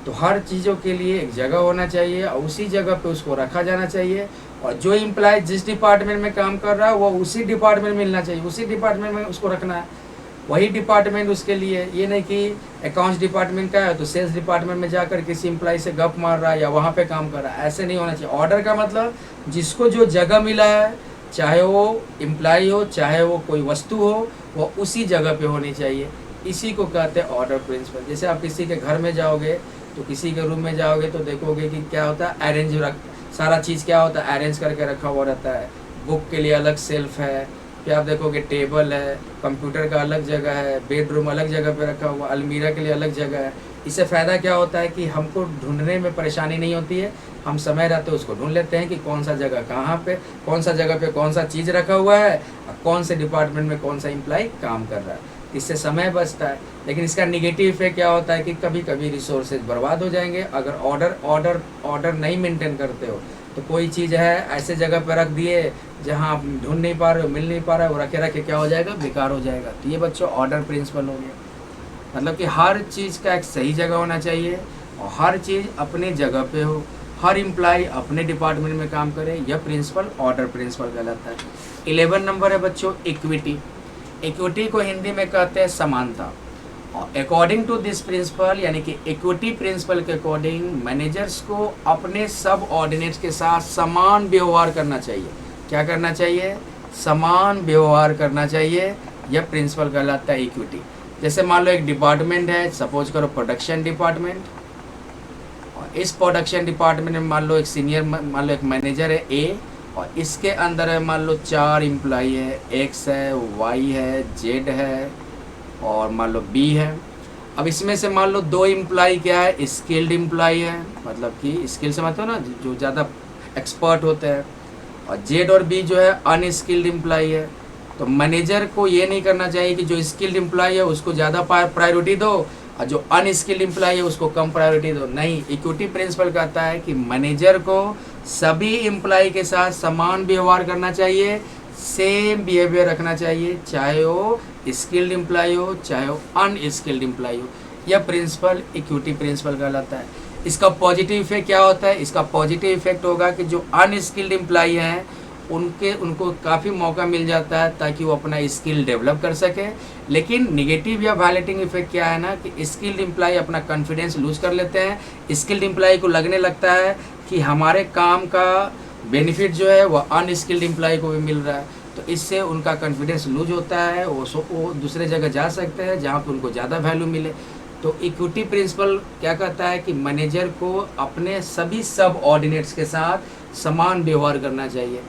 तो हर चीज़ों के लिए एक जगह होना चाहिए और उसी जगह पे उसको रखा जाना चाहिए। और जो एम्प्लॉय जिस डिपार्टमेंट में काम कर रहा है वो उसी डिपार्टमेंट में मिलना चाहिए, उसी डिपार्टमेंट में उसको रखना है, वही डिपार्टमेंट उसके लिए। ये नहीं कि अकाउंट्स डिपार्टमेंट का है तो सेल्स डिपार्टमेंट में जाकर किसी एम्प्लॉय से गप मार रहा है या वहाँ पे काम कर रहा है, ऐसे नहीं होना चाहिए। ऑर्डर का मतलब जिसको जो जगह मिला है, चाहे वो एम्प्लॉय हो चाहे वो कोई वस्तु हो, वो उसी जगह पे होनी चाहिए। इसी को कहते हैं ऑर्डर प्रिंसिपल। जैसे आप किसी के घर में जाओगे तो किसी के रूम में जाओगे तो देखोगे कि क्या होता है, अरेंज सारा चीज़ क्या होता है, अरेंज करके रखा हुआ रहता है। बुक के लिए अलग सेल्फ है, फिर आप देखोगे टेबल है, कंप्यूटर का अलग जगह है, बेडरूम अलग जगह पे रखा हुआ, अलमीरा के लिए अलग जगह है। इससे फ़ायदा क्या होता है कि हमको ढूंढने में परेशानी नहीं होती है, हम समय रहते उसको ढूंढ लेते हैं कि कौन सा जगह कहाँ पे, कौन सा जगह पे कौन सा चीज़ रखा हुआ है और कौन से डिपार्टमेंट में कौन सा एम्प्लॉय काम कर रहा है। इससे समय बचता है। लेकिन इसका निगेटिव इफेक्ट क्या होता है कि कभी कभी रिसोर्सेज बर्बाद हो जाएंगे। अगर ऑर्डर नहीं मेंटेन करते हो तो कोई चीज़ है ऐसे जगह पर रख दिए जहां आप ढूंढ नहीं पा रहे हो, मिल नहीं पा रहा है, वो रखे रखे क्या हो जाएगा, बेकार हो जाएगा। तो ये बच्चों ऑर्डर प्रिंसिपल हो गया। मतलब कि हर चीज़ का एक सही जगह होना चाहिए और हर चीज़ अपने जगह पे हो, हर एम्प्लॉय अपने डिपार्टमेंट में काम करे। यह प्रिंसिपल ऑर्डर प्रिंसिपल कहलाता है। 11 नंबर है बच्चों इक्विटी। इक्विटी को हिंदी में कहते हैं समानता। और अकॉर्डिंग टू दिस प्रिंसिपल, यानी कि इक्विटी प्रिंसिपल के अकॉर्डिंग मैनेजर्स को अपने सब ऑर्डिनेट्स के साथ समान व्यवहार करना चाहिए। क्या करना चाहिए, समान व्यवहार करना चाहिए। यह प्रिंसिपल कहलाता है इक्विटी। जैसे मान लो एक डिपार्टमेंट है, सपोज करो प्रोडक्शन डिपार्टमेंट, और इस प्रोडक्शन डिपार्टमेंट में मान लो एक सीनियर, मान लो एक मैनेजर है ए, और इसके अंदर है मान लो 4 एम्प्लॉई है, एक्स है, वाई है, जेड है और मान लो बी है। अब इसमें से मान लो 2 एम्प्लॉई क्या है, स्किल्ड एम्प्लॉई है, मतलब कि स्किल से मतलब ना जो ज़्यादा एक्सपर्ट होते हैं, और जेड और बी जो है अनस्किल्ड एम्प्लॉई है। तो मैनेजर को ये नहीं करना चाहिए कि जो स्किल्ड एम्प्लॉई है उसको ज़्यादा प्रायोरिटी दो और जो अनस्किल्ड एम्प्लॉई है उसको कम प्रायोरिटी दो। नहीं, इक्विटी प्रिंसिपल कहता है कि मैनेजर को सभी एम्प्लॉय के साथ समान व्यवहार करना चाहिए, सेम बिहेवियर रखना चाहिए, चाहे वो स्किल्ड एम्प्लॉय हो चाहे वो अनस्किल्ड एम्प्लॉय हो। यह प्रिंसिपल इक्विटी प्रिंसिपल कहलाता है। इसका पॉजिटिव इफेक्ट क्या होता है, इसका पॉजिटिव इफेक्ट होगा कि जो अनस्किल्ड एम्प्लॉय हैं उनको काफ़ी मौका मिल जाता है ताकि वो अपना स्किल डेवलप कर सके। लेकिन निगेटिव या वायलेटिंग इफेक्ट क्या है ना कि स्किल्ड एम्प्लॉय अपना कॉन्फिडेंस लूज कर लेते हैं। स्किल्ड एम्प्लॉय को लगने लगता है कि हमारे काम का बेनिफिट जो है वो अनस्किल्ड एम्प्लॉय को भी मिल रहा है, तो इससे उनका कॉन्फिडेंस लूज होता है। वो दूसरे जगह जा सकते हैं जहाँ पर उनको ज़्यादा वैल्यू मिले। तो इक्विटी प्रिंसिपल क्या कहता है कि मैनेजर को अपने सभी सब ऑर्डिनेट्स के साथ समान व्यवहार करना चाहिए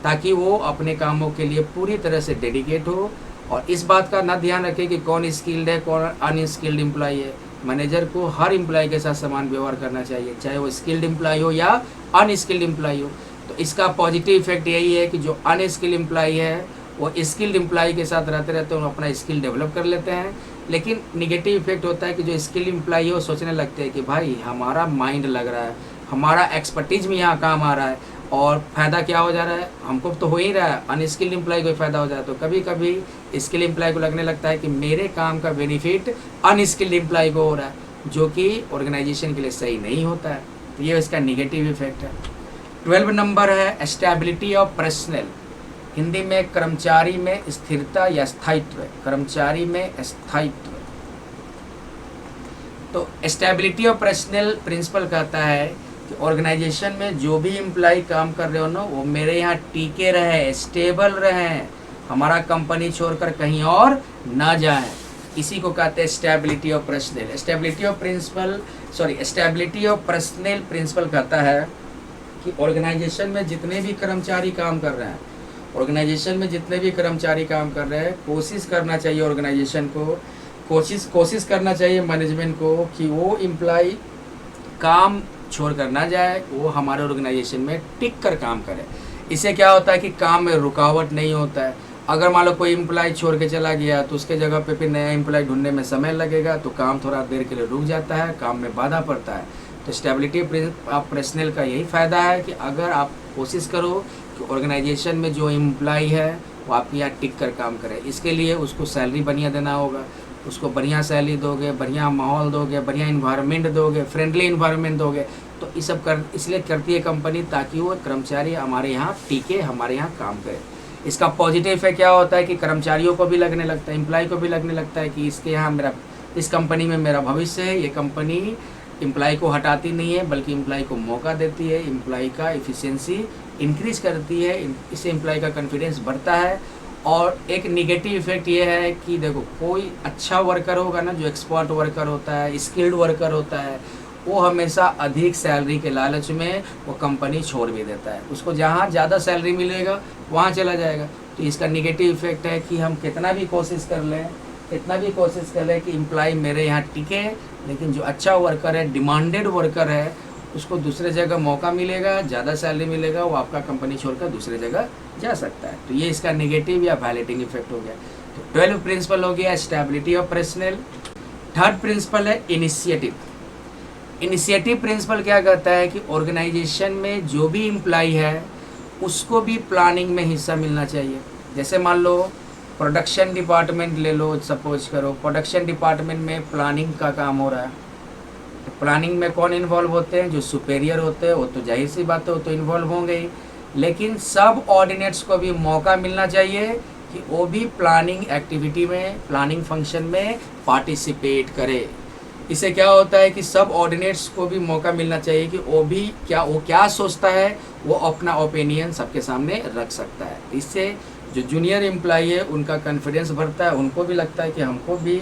ताकि वो अपने कामों के लिए पूरी तरह से डेडिकेट हो। और इस बात का ना ध्यान रखें कि कौन स्किल्ड है कौन अनस्किल्ड एम्प्लॉय है। मैनेजर को हर एम्प्लॉय के साथ समान व्यवहार करना चाहिए, चाहे वो स्किल्ड एम्प्लॉय हो या अनस्किल्ड एम्प्लॉय हो। तो इसका पॉजिटिव इफेक्ट यही है कि जो अनस्किल्ड एम्प्लॉय है वो स्किल्ड एम्प्लॉय के साथ रहते रहते वो अपना स्किल डेवलप कर लेते हैं। लेकिन निगेटिव इफेक्ट होता है कि जो स्किल्ड एम्प्लॉय है वो सोचने लगते हैं कि भाई हमारा माइंड लग रहा है, हमारा एक्सपर्टीज भी यहाँ काम आ रहा है और फ़ायदा क्या हो जा रहा है, हमको तो हो ही रहा है, अनस्किल्ड एम्प्लॉय को फ़ायदा हो जाए। तो कभी कभी स्किल्ड एम्प्लॉय को लगने लगता है कि मेरे काम का बेनिफिट अनस्किल्ड एम्प्लॉय को हो रहा है, जो कि ऑर्गेनाइजेशन के लिए सही नहीं होता है। तो ये इसका निगेटिव इफेक्ट है। 12 नंबर है स्टेबिलिटी ऑफ पर्सनल, हिंदी में कर्मचारी में स्थिरता या स्थायित्व, कर्मचारी में स्थायित्व। तो स्टेबिलिटी ऑफ पर्सनल प्रिंसिपल कहता है कि ऑर्गेनाइजेशन में जो भी एम्प्लॉय काम कर रहे हो ना वो मेरे यहाँ टिके रहे, स्टेबल रहे, हमारा कंपनी छोड़कर कहीं और ना जाए। इसी को कहते हैं stability of personal. Stability of personal principle कहता है कि ऑर्गेनाइजेशन में जितने भी कर्मचारी काम कर रहे हैं, कोशिश करना चाहिए ऑर्गेनाइजेशन को, कोशिश करना चाहिए मैनेजमेंट को कि वो एम्प्लॉय काम छोड़ कर ना जाए, वो हमारे ऑर्गेनाइजेशन में टिक कर काम करे। इससे क्या होता है कि काम में रुकावट नहीं होता है। अगर मान लो कोई एम्प्लॉय छोड़ के चला गया तो उसके जगह पे फिर नया एम्प्लॉय ढूंढने में समय लगेगा, तो काम थोड़ा देर के लिए रुक जाता है, काम में बाधा पड़ता है। तो स्टेबिलिटी ऑफ पर्सनल का यही फ़ायदा है कि अगर आप कोशिश करो कि ऑर्गेनाइजेशन में जो एम्प्लॉय है वो आपके यहाँ टिक कर काम करे। इसके लिए उसको सैलरी बढ़िया देना होगा, उसको बढ़िया सैलरी दोगे, बढ़िया माहौल दोगे, बढ़िया इन्वायरमेंट दोगे, फ्रेंडली इन्वायरमेंट दोगे, तो ये सब इसलिए करती है कंपनी ताकि वो कर्मचारी हमारे यहाँ टिके, हमारे यहाँ काम करे। इसका पॉजिटिव इफेक्ट क्या होता है कि कर्मचारियों को भी लगने लगता है, एम्प्लॉय को भी लगने लगता है कि इसके यहाँ इस कंपनी में मेरा भविष्य है। ये कंपनी एम्प्लॉय को हटाती नहीं है बल्कि एम्प्लॉय को मौका देती है, एम्प्लॉय का एफिशिएंसी इंक्रीज करती है, इससे एम्प्लॉय का कॉन्फिडेंस बढ़ता है। और एक निगेटिव इफेक्ट ये है कि देखो कोई अच्छा वर्कर होगा ना, जो एक्सपर्ट वर्कर होता है, स्किल्ड वर्कर होता है, वो हमेशा अधिक सैलरी के लालच में वो कंपनी छोड़ भी देता है। उसको जहाँ ज़्यादा सैलरी मिलेगा वहाँ चला जाएगा। तो इसका निगेटिव इफेक्ट है कि हम कितना भी कोशिश कर लें कि एम्प्लॉय मेरे यहाँ टिके, लेकिन जो अच्छा वर्कर है, डिमांडेड वर्कर है, उसको दूसरे जगह मौका मिलेगा, ज़्यादा सैलरी मिलेगा, वो आपका कंपनी छोड़कर दूसरे जगह जा सकता है। तो ये इसका नेगेटिव या वायलेटिंग इफेक्ट हो गया। तो 12 प्रिंसिपल हो गया stability of personal. Third principal है इनिशिएटिव। इनिशिएटिव प्रिंसिपल क्या कहता है कि ऑर्गेनाइजेशन में जो भी एम्प्लॉय है उसको भी प्लानिंग में हिस्सा मिलना चाहिए। जैसे मान लो प्रोडक्शन डिपार्टमेंट ले लो, सपोज करो प्रोडक्शन डिपार्टमेंट में प्लानिंग का काम हो रहा है, तो प्लानिंग में कौन इन्वॉल्व होते हैं, जो सुपेरियर होते हैं, वो तो जाहिर सी बात है वो तो इन्वॉल्व होंगे ही। लेकिन सब ऑर्डिनेट्स को भी मौका मिलना चाहिए कि वो भी प्लानिंग एक्टिविटी में, प्लानिंग फंक्शन में पार्टिसिपेट करे। इससे क्या होता है कि सब ऑर्डिनेट्स को भी मौका मिलना चाहिए कि वो क्या सोचता है, वो अपना ओपिनियन सबके सामने रख सकता है। इससे जो जूनियर एम्प्लॉय है उनका कॉन्फिडेंस बढ़ता है, उनको भी लगता है कि हमको भी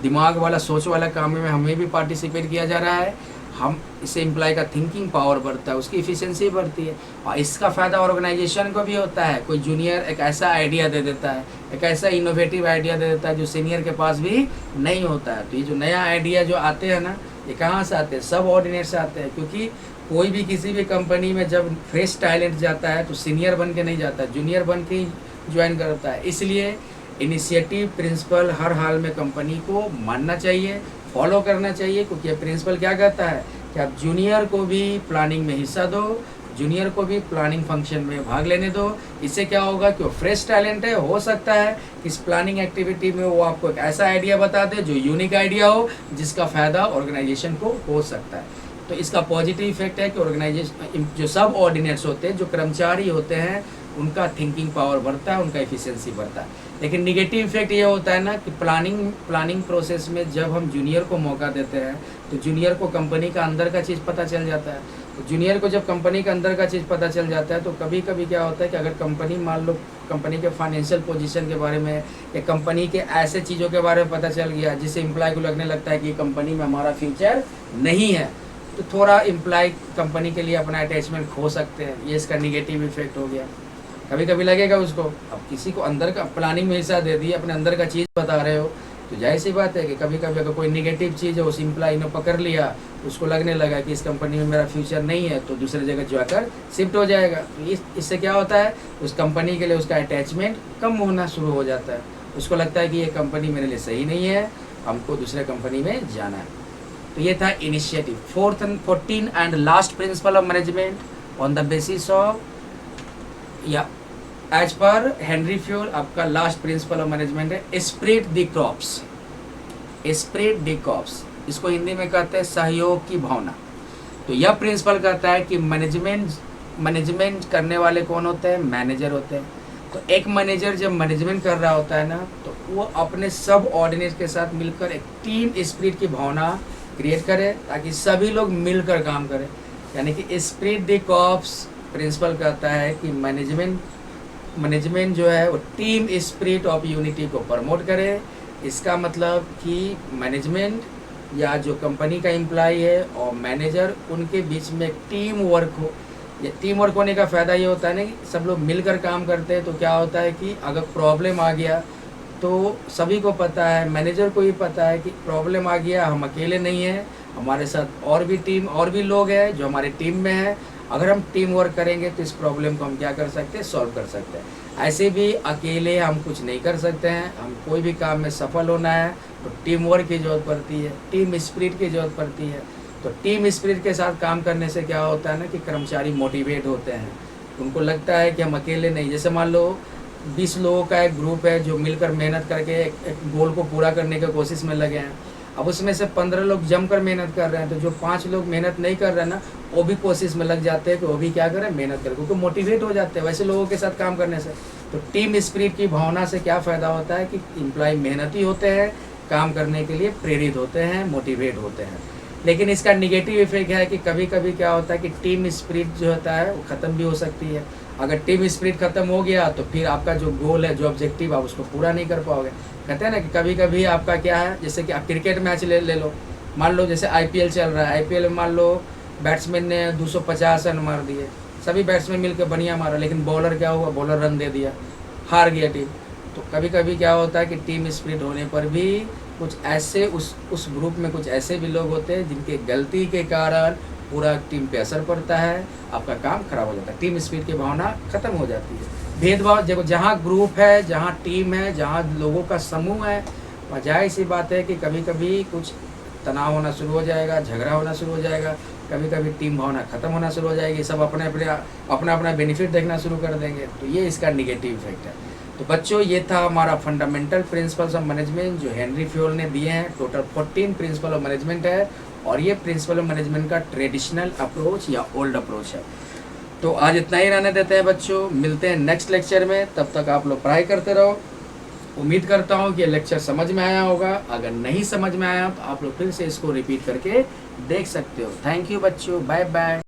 दिमाग वाला, सोच वाला काम में हमें भी पार्टिसिपेट किया जा रहा है। हम इससे एम्प्लॉय का थिंकिंग पावर बढ़ता है, उसकी इफ़िशिएंसी बढ़ती है, और इसका फ़ायदा ऑर्गेनाइजेशन को भी होता है। कोई जूनियर एक ऐसा आइडिया दे देता है, एक ऐसा इनोवेटिव आइडिया दे देता है जो सीनियर के पास भी नहीं होता है। तो ये जो नया आइडिया जो आते हैं ना, ये कहाँ से आते हैं, सब ऑर्डिनेट से आते हैं। क्योंकि कोई भी किसी भी कंपनी में जब फ्रेश टैलेंट जाता है तो सीनियर बन के नहीं जाता, जूनियर बन के ज्वाइन करता है। इसलिए इनिशिएटिव प्रिंसिपल हर हाल में कंपनी को मानना चाहिए, फॉलो करना चाहिए, क्योंकि प्रिंसिपल क्या कहता है कि आप जूनियर को भी प्लानिंग में हिस्सा दो, जूनियर को भी प्लानिंग फंक्शन में भाग लेने दो। इससे क्या होगा कि वो फ्रेश टैलेंट है, हो सकता है इस प्लानिंग एक्टिविटी में वो आपको एक ऐसा आइडिया बता दे जो यूनिक आइडिया हो, जिसका फ़ायदा ऑर्गेनाइजेशन को हो सकता है। तो इसका पॉजिटिव इफेक्ट है कि ऑर्गेनाइजेशन जो सब ऑर्डिनेट्स होते हैं, जो कर्मचारी होते हैं, उनका थिंकिंग पावर बढ़ता है, उनका एफिशिएंसी बढ़ता है। लेकिन निगेटिव इफेक्ट ये होता है ना कि प्लानिंग प्रोसेस में जब हम जूनियर को मौका देते हैं तो जूनियर को कंपनी का अंदर का चीज़ पता चल जाता है। तो जूनियर को जब कंपनी का अंदर का चीज़ पता चल जाता है तो कभी कभी क्या होता है कि अगर कंपनी मान लो कंपनी के फाइनेंशियल पोजीशन के बारे में या कंपनी के ऐसे चीज़ों के बारे में पता चल गया जिससे एम्प्लॉय को लगने लगता है कि कंपनी में हमारा फ्यूचर नहीं है, तो थोड़ा एम्प्लॉय कंपनी के लिए अपना अटैचमेंट खो सकते हैं। ये इसका निगेटिव इफेक्ट हो गया। कभी कभी लगेगा उसको, अब किसी को अंदर का प्लानिंग में हिस्सा दे दिया, अपने अंदर का चीज़ बता रहे हो, तो जाहिर सी बात है कि कभी कभी अगर कोई निगेटिव चीज़ है उस एम्प्लॉय ने पकड़ लिया, उसको लगने लगा कि इस कंपनी में मेरा फ्यूचर नहीं है, तो दूसरी जगह जाकर शिफ्ट हो जाएगा। तो इससे क्या होता है, उस कंपनी के लिए उसका अटैचमेंट कम होना शुरू हो जाता है। उसको लगता है कि ये कंपनी मेरे लिए सही नहीं है, हमको दूसरे कंपनी में जाना है। तो ये था initiative. 14 and last principle of management on the basis of या एज पर हेनरी फ्यूल आपका लास्ट प्रिंसिपल ऑफ मैनेजमेंट है spread the crops. Spread the crops, इसको हिंदी में कहते हैं सहयोग की भावना। तो यह प्रिंसिपल कहता है कि मैनेजमेंट करने वाले कौन होते हैं, मैनेजर होते हैं। तो एक मैनेजर जब मैनेजमेंट कर रहा होता है ना, तो वो अपने सब ऑर्डिनेट के साथ मिलकर एक टीम स्पिरिट की भावना क्रिएट करे ताकि सभी लोग मिलकर काम करें। यानी कि स्प्रेड द क्रॉप्स प्रिंसिपल कहता है कि मैनेजमेंट जो है वो टीम स्पिरिट ऑफ यूनिटी को प्रमोट करे। इसका मतलब कि मैनेजमेंट या जो कंपनी का एम्प्लॉय है और मैनेजर, उनके बीच में टीम वर्क हो। ये टीम वर्क होने का फ़ायदा ये होता है ना कि सब लोग मिलकर काम करते हैं, तो क्या होता है कि अगर प्रॉब्लम आ गया तो सभी को पता है, मैनेजर को भी पता है कि प्रॉब्लम आ गया, हम अकेले नहीं हैं, हमारे साथ और भी लोग हैं जो हमारे टीम में हैं। अगर हम टीम वर्क करेंगे तो इस प्रॉब्लम को हम क्या कर सकते हैं, सॉल्व कर सकते हैं। ऐसे भी अकेले हम कुछ नहीं कर सकते हैं। हम कोई भी काम में सफल होना है तो टीम वर्क की ज़रूरत पड़ती है, टीम स्पिरिट की ज़रूरत पड़ती है। तो टीम स्पिरिट के साथ काम करने से क्या होता है ना कि कर्मचारी मोटिवेट होते हैं। उनको लगता है कि हम अकेले नहीं। जैसे मान लो 20 लोगों का एक ग्रुप है जो मिलकर मेहनत करके एक गोल को पूरा करने की कोशिश में लगे हैं। अब उसमें से 15 लोग जमकर मेहनत कर रहे हैं, तो जो 5 लोग मेहनत नहीं कर रहे हैं ना, वो भी कोशिश में लग जाते हैं कि वो भी क्या करें, मेहनत करें, क्योंकि मोटिवेट हो जाते हैं वैसे लोगों के साथ काम करने से। तो टीम स्पिरिट की भावना से क्या फ़ायदा होता है कि एम्प्लॉय मेहनती होते हैं, काम करने के लिए प्रेरित होते हैं, मोटिवेट होते हैं। लेकिन इसका निगेटिव इफेक्ट है कि कभी कभी क्या होता है कि टीम स्पिरिट जो होता है वो ख़त्म भी हो सकती है। अगर टीम स्पिरिट ख़त्म हो गया तो फिर आपका जो गोल है, जो ऑब्जेक्टिव, आप उसको पूरा नहीं कर पाओगे। कहते हैं ना कि कभी कभी आपका क्या है, जैसे कि आप क्रिकेट मैच ले लो, मान लो जैसे IPL चल रहा है, IPL में मान लो बैट्समैन ने 250 रन मार दिए, सभी बैट्समैन मिलकर बढ़िया मारा, लेकिन बॉलर क्या हुआ, बॉलर रन दे दिया, हार गया टीम। तो कभी कभी क्या होता है कि टीम स्पिरिट होने पर भी कुछ ऐसे उस ग्रुप में कुछ ऐसे भी लोग होते हैं जिनके गलती के कारण पूरा टीम पे असर पड़ता है, आपका काम खराब हो जाता है, टीम स्पिरिट की भावना ख़त्म हो जाती है। भेदभाव, जब जहाँ ग्रुप है, जहाँ टीम है, जहाँ लोगों का समूह है, वहाँ जाहिर सी बात है कि कभी कभी कुछ तनाव होना शुरू हो जाएगा, झगड़ा होना शुरू हो जाएगा, कभी कभी टीम भावना ख़त्म होना शुरू हो जाएगी, सब अपना बेनिफिट देखना शुरू कर देंगे। तो ये इसका निगेटिव इफेक्ट है। तो बच्चों, ये था हमारा फंडामेंटल प्रिंसिपल्स ऑफ मैनेजमेंट जो हेनरी फ्यूल ने दिए हैं। टोटल 14 प्रिंसिपल ऑफ मैनेजमेंट है और ये प्रिंसिपल ऑफ मैनेजमेंट का ट्रेडिशनल अप्रोच या ओल्ड अप्रोच है। तो आज इतना ही रहने देते हैं बच्चों, मिलते हैं नेक्स्ट लेक्चर में। तब तक आप लोग पढ़ाई करते रहो। उम्मीद करता हूँ कि ये लेक्चर समझ में आया होगा। अगर नहीं समझ में आया तो आप लोग फिर से इसको रिपीट करके देख सकते हो। थैंक यू बच्चों, बाय बाय।